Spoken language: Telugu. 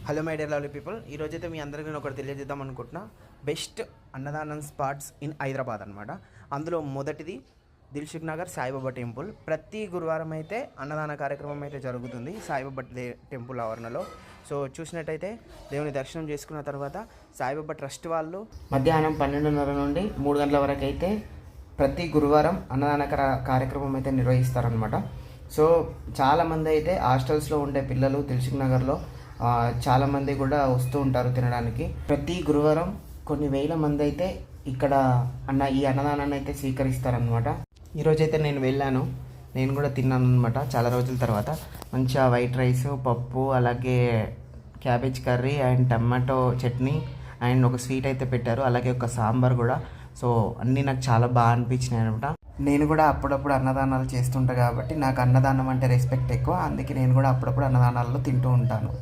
Hello my dear lovely people, ఈరోజైతే మీ అందరికీ నేను ఒకటి తెలియజేద్దాం అనుకుంటున్నా. బెస్ట్ అన్నదానం స్పాట్స్ ఇన్ హైదరాబాద్ అనమాట. అందులో మొదటిది దిల్సుఖ్ నగర్ సాయిబాబా టెంపుల్. ప్రతి గురువారం అయితే అన్నదాన కార్యక్రమం అయితే జరుగుతుంది సాయిబాబా టెంపుల్ ఆవరణలో. సో చూసినట్టయితే దేవుని దర్శనం చేసుకున్న తర్వాత సాయిబాబా ట్రస్ట్ వాళ్ళు మధ్యాహ్నం 12:30 నుండి 3 గంటల వరకు అయితే ప్రతి గురువారం అన్నదాన కార్యక్రమం అయితే నిర్వహిస్తారనమాట. సో చాలామంది అయితే హాస్టల్స్లో ఉండే పిల్లలు దిల్సుఖ్ నగర్లో చాలామంది కూడా వస్తూ ఉంటారు తినడానికి. ప్రతి గురువారం కొన్ని వేల మంది అయితే ఇక్కడ ఈ అన్నదానాన్ని అయితే స్వీకరిస్తారనమాట. ఈరోజైతే నేను వెళ్ళాను, నేను కూడా తిన్నాను అనమాట. చాలా రోజుల తర్వాత మంచిగా వైట్ రైస్, పప్పు, అలాగే cabbage curry and tomato chutney and ఒక స్వీట్ అయితే పెట్టారు, అలాగే ఒక సాంబార్ కూడా. సో అన్నీ నాకు చాలా బాగా అనిపించినాయి అనమాట. నేను కూడా అప్పుడప్పుడు అన్నదానాలు చేస్తుంటా కాబట్టి నాకు అన్నదానం అంటే రెస్పెక్ట్ ఎక్కువ, అందుకే నేను కూడా అప్పుడప్పుడు అన్నదానాల్లో తింటూ ఉంటాను.